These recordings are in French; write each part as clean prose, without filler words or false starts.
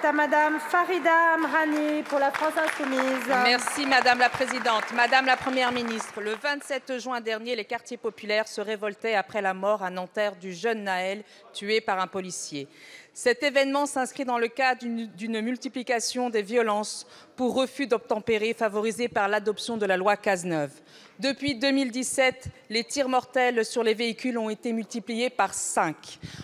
est à Madame Farida Amrani pour la France Insoumise. Merci Madame la Présidente. Madame la Première ministre, le 27 juin dernier, les quartiers populaires se révoltaient après la mort à Nanterre du jeune Naël, tué par un policier. Cet événement s'inscrit dans le cadre d'une multiplication des violences pour refus d'obtempérer favorisée par l'adoption de la loi Cazeneuve. Depuis 2017, les tirs mortels sur les véhicules ont été multipliés par 5.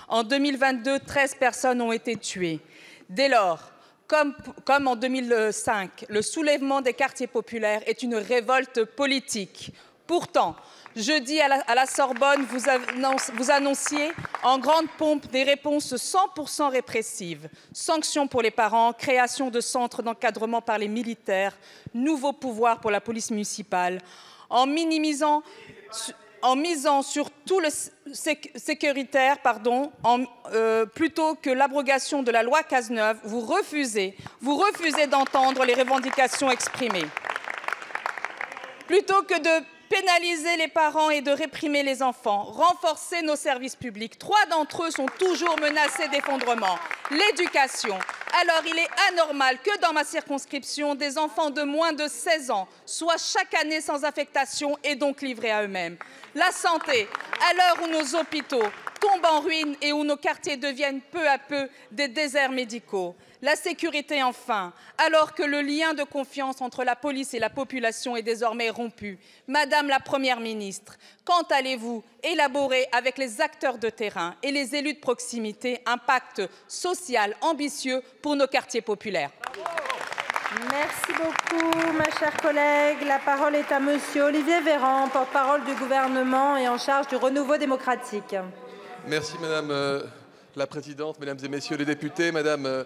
En 2022, 13 personnes ont été tuées. Dès lors, comme en 2005, le soulèvement des quartiers populaires est une révolte politique. Pourtant, jeudi à la Sorbonne, vous annonciez en grande pompe des réponses 100% répressives. Sanctions pour les parents, création de centres d'encadrement par les militaires, nouveaux pouvoirs pour la police municipale. En misant sur tout le sécuritaire, plutôt que l'abrogation de la loi Cazeneuve, vous refusez d'entendre les revendications exprimées. Plutôt que de pénaliser les parents et de réprimer les enfants, renforcer nos services publics. 3 d'entre eux sont toujours menacés d'effondrement. L'éducation. Alors il est anormal que dans ma circonscription, des enfants de moins de 16 ans soient chaque année sans affectation et donc livrés à eux-mêmes. La santé. À l'heure où nos hôpitaux tombent en ruine et où nos quartiers deviennent peu à peu des déserts médicaux. La sécurité enfin, alors que le lien de confiance entre la police et la population est désormais rompu. Madame la Première ministre, quand allez-vous élaborer avec les acteurs de terrain et les élus de proximité un pacte social ambitieux pour nos quartiers populaires? Merci beaucoup, ma chère collègue. La parole est à Monsieur Olivier Véran, porte-parole du gouvernement et en charge du renouveau démocratique. Merci Madame la Présidente, Mesdames et Messieurs les députés, Madame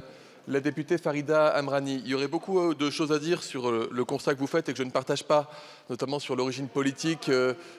la députée Farida Amrani. Il y aurait beaucoup de choses à dire sur le constat que vous faites et que je ne partage pas, notamment sur l'origine politique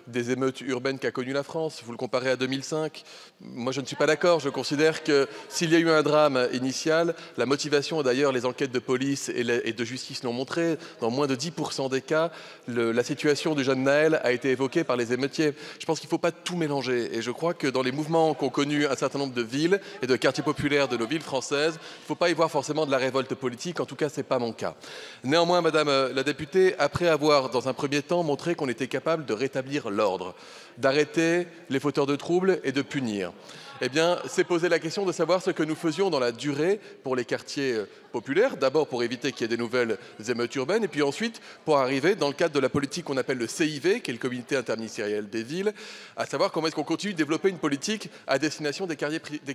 des émeutes urbaines qu'a connues la France. Vous le comparez à 2005. Moi, je ne suis pas d'accord. Je considère que s'il y a eu un drame initial, la motivation, d'ailleurs, les enquêtes de police et de justice l'ont montré, dans moins de 10% des cas, la situation du jeune Naël a été évoquée par les émeutiers. Je pense qu'il ne faut pas tout mélanger. Et je crois que dans les mouvements qu'ont connus un certain nombre de villes et de quartiers populaires de nos villes françaises, il ne faut pas y voir forcément de la révolte politique. En tout cas, ce n'est pas mon cas. Néanmoins, Madame la députée, après avoir, dans un premier temps, montré qu'on était capable de rétablir l'ordre, d'arrêter les fauteurs de troubles et de punir, eh bien, c'est poser la question de savoir ce que nous faisions dans la durée pour les quartiers populaires, d'abord pour éviter qu'il y ait des nouvelles émeutes urbaines, et puis ensuite pour arriver, dans le cadre de la politique qu'on appelle le CIV, qui est le comité interministériel des villes, à savoir comment est-ce qu'on continue de développer une politique à destination des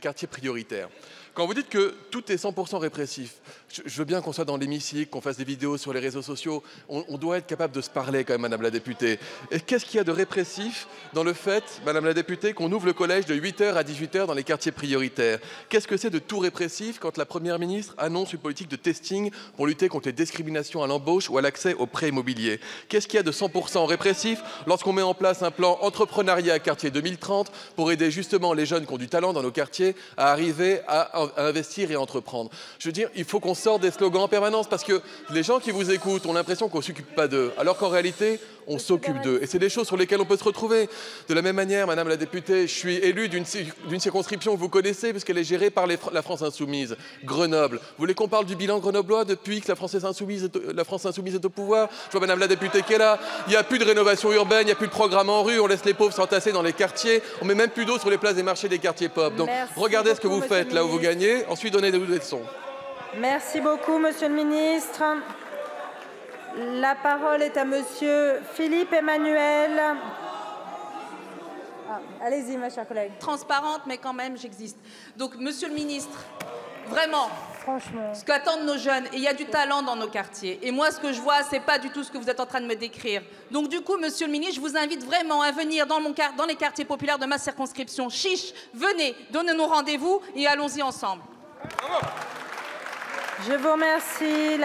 quartiers prioritaires. Quand vous dites que tout est 100% répressif, je veux bien qu'on soit dans l'hémicycle, qu'on fasse des vidéos sur les réseaux sociaux, on doit être capable de se parler quand même, Madame la députée. Et qu'est-ce qu'il y a de répressif dans le fait, Madame la députée, qu'on ouvre le collège de 8h à 18h dans les quartiers prioritaires? Qu'est-ce que c'est de tout répressif quand la Première ministre annonce une politique de testing pour lutter contre les discriminations à l'embauche ou à l'accès aux prêts immobiliers? Qu'est-ce qu'il y a de 100% répressif lorsqu'on met en place un plan entrepreneuriat quartier 2030 pour aider justement les jeunes qui ont du talent dans nos quartiers à arriver à investir et à entreprendre? Je veux dire, il faut qu'on sorte des slogans en permanence parce que les gens qui vous écoutent ont l'impression qu'on ne s'occupe pas d'eux, alors qu'en réalité, on s'occupe d'eux. Et c'est des choses sur lesquelles on peut se retrouver. De la même manière, Madame la députée, je suis élu d'une circonscription que vous connaissez puisqu'elle est gérée par la France Insoumise, Grenoble. Vous voulez qu'on parle du bilan grenoblois depuis que la France Insoumise est au pouvoir? Je vois Madame la députée qui est là. Il n'y a plus de rénovation urbaine, il n'y a plus de programme en rue, on laisse les pauvres s'entasser dans les quartiers, on met même plus d'eau sur les places des marchés des quartiers pop. Donc regardez ce que vous faites là où vous gagnez, ensuite donnez des leçons. Merci beaucoup, Monsieur le Ministre. La parole est à Monsieur Philippe Emmanuel. Allez-y, ma chère collègue. Transparente, mais quand même, j'existe. Donc, Monsieur le Ministre, vraiment, franchement, ce qu'attendent nos jeunes, et il y a du talent dans nos quartiers. Et moi, ce que je vois, c'est pas du tout ce que vous êtes en train de me décrire. Donc, du coup, Monsieur le Ministre, je vous invite vraiment à venir dans les quartiers populaires de ma circonscription. Chiche, venez, donnez-nous rendez-vous et allons-y ensemble. Je vous remercie.